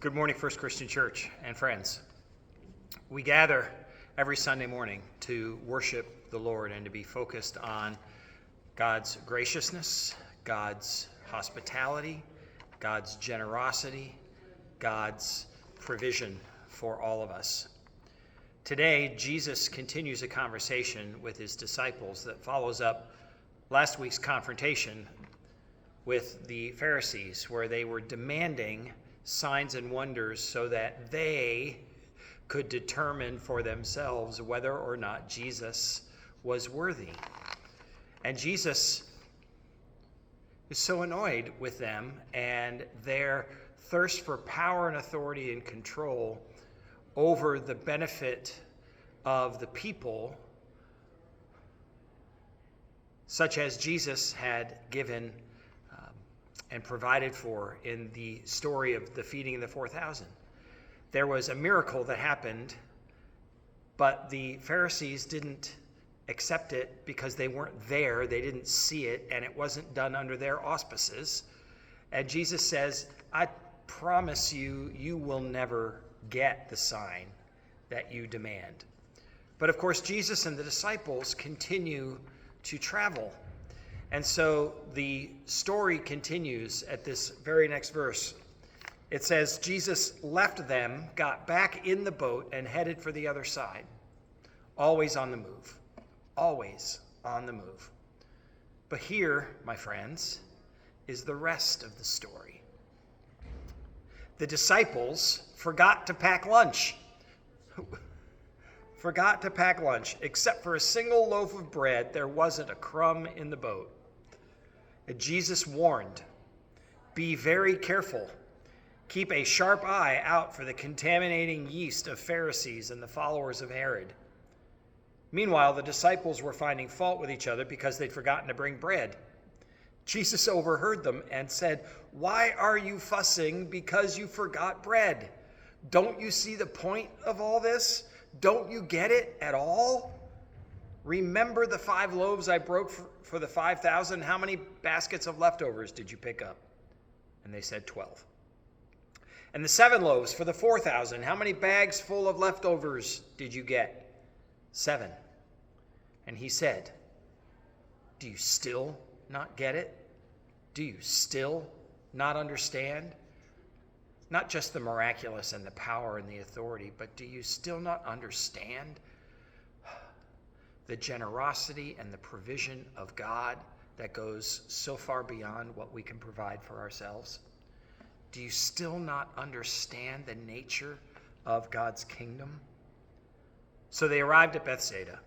Good morning, First Christian Church and friends. We gather every Sunday morning to worship the Lord and to be focused on God's graciousness, God's hospitality, God's generosity, God's provision for all of us. Today, Jesus continues a conversation with his disciples that follows up last week's confrontation with the Pharisees, where they were demanding signs and wonders so that they could determine for themselves whether or not Jesus was worthy. And Jesus is so annoyed with them and their thirst for power and authority and control over the benefit of the people, such as Jesus had given and provided for in the story of the feeding of the 4,000. There was a miracle that happened, but the Pharisees didn't accept it because they weren't there, they didn't see it, and it wasn't done under their auspices. And Jesus says, I promise you, you will never get the sign that you demand. But of course, Jesus and the disciples continue to travel. And so the story continues at this very next verse. It says, Jesus left them, got back in the boat, and headed for the other side. Always on the move. Always on the move. But here, my friends, is the rest of the story. The disciples forgot to pack lunch. Forgot to pack lunch. Except for a single loaf of bread, there wasn't a crumb in the boat. And Jesus warned, be very careful. Keep a sharp eye out for the contaminating yeast of Pharisees and the followers of Herod. Meanwhile, the disciples were finding fault with each other because they'd forgotten to bring bread. Jesus overheard them and said, why are you fussing because you forgot bread? Don't you see the point of all this? Don't you get it at all? Remember the 5 loaves I broke for the 5,000? How many baskets of leftovers did you pick up? And they said 12. And the 7 loaves for the 4,000, how many bags full of leftovers did you get? 7. And he said, do you still not get it? Do you still not understand? Not just the miraculous and the power and the authority, but do you still not understand the generosity and the provision of God that goes so far beyond what we can provide for ourselves? Do you still not understand the nature of God's kingdom? So they arrived at Bethsaida,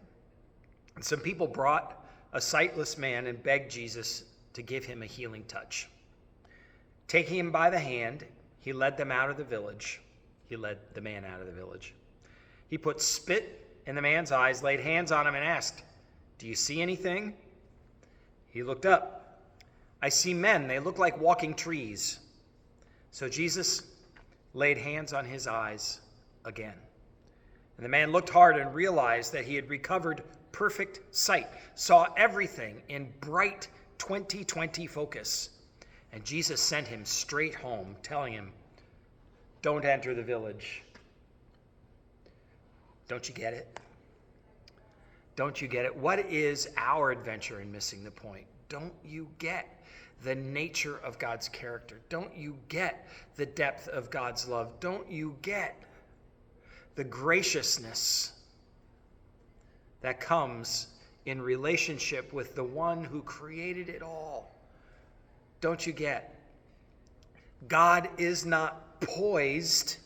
and some people brought a sightless man and begged Jesus to give him a healing touch. Taking him by the hand, he led them out of the village. He led the man out of the village. He put spit in the man's eyes, laid hands on him, and asked, do you see anything? He looked up. I see men. They look like walking trees. So Jesus laid hands on his eyes again. And the man looked hard and realized that he had recovered perfect sight, saw everything in bright 20/20 focus. And Jesus sent him straight home, telling him, don't enter the village. Don't you get it? Don't you get it? What is our adventure in missing the point? Don't you get the nature of God's character? Don't you get the depth of God's love? Don't you get the graciousness that comes in relationship with the one who created it all? Don't you get? God is not poised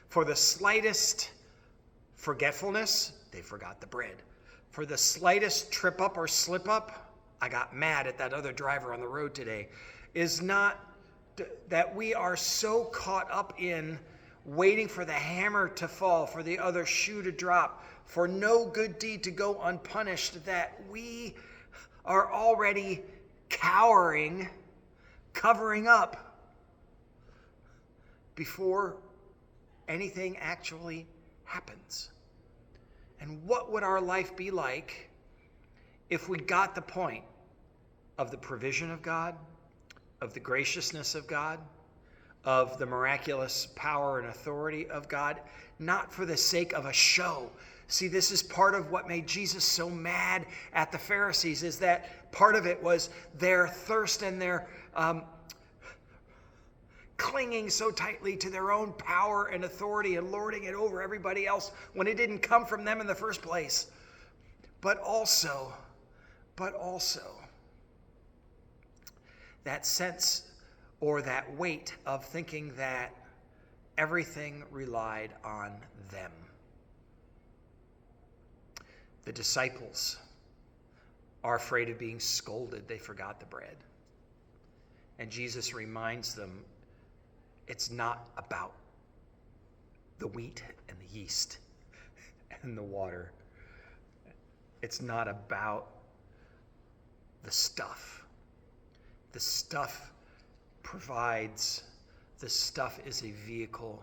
for the slightest forgetfulness. They forgot the bread. For the slightest trip up or slip up, I got mad at that other driver on the road today, is not that we are so caught up in waiting for the hammer to fall, for the other shoe to drop, for no good deed to go unpunished, that we are already cowering, covering up before anything actually happens. And what would our life be like if we got the point of the provision of God, of the graciousness of God, of the miraculous power and authority of God, not for the sake of a show. See, this is part of what made Jesus so mad at the Pharisees, is that part of it was their thirst and their clinging so tightly to their own power and authority and lording it over everybody else when it didn't come from them in the first place. But also, that sense or that weight of thinking that everything relied on them. The disciples are afraid of being scolded. They forgot the bread. And Jesus reminds them, it's not about the wheat and the yeast and the water. It's not about the stuff. The stuff provides, the stuff is a vehicle,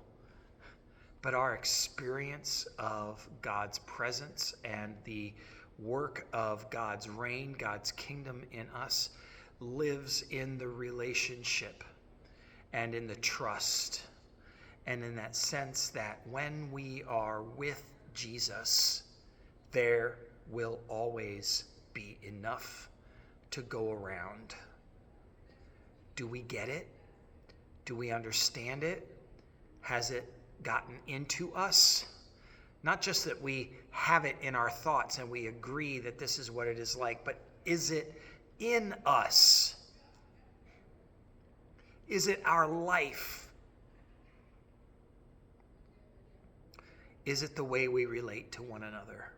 but our experience of God's presence and the work of God's reign, God's kingdom in us, lives in the relationship and in the trust, and in that sense that when we are with Jesus, there will always be enough to go around. Do we get it? Do we understand it? Has it gotten into us? Not just that we have it in our thoughts and we agree that this is what it is like, but is it in us? Is it our life? Is it the way we relate to one another?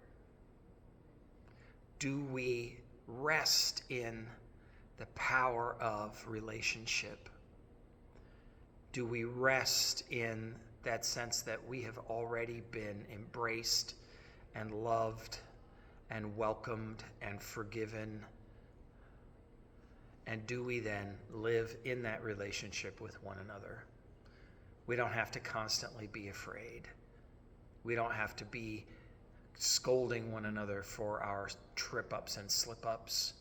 Do we rest in the power of relationship? Do we rest in that sense that we have already been embraced and loved and welcomed and forgiven? And do we then live in that relationship with one another? We don't have to constantly be afraid. We don't have to be scolding one another for our trip-ups and slip-ups.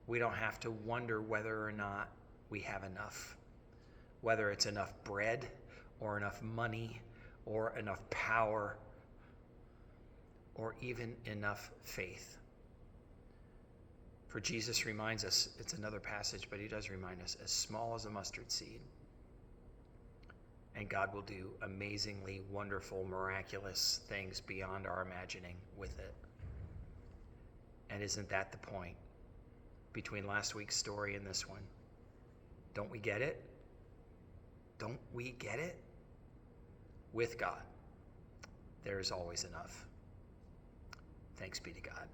We don't have to wonder whether or not we have enough, whether it's enough bread or enough money or enough power or even enough faith. For Jesus reminds us, it's another passage, but he does remind us, as small as a mustard seed. And God will do amazingly wonderful, miraculous things beyond our imagining with it. And isn't that the point between last week's story and this one? Don't we get it? Don't we get it? With God, there is always enough. Thanks be to God.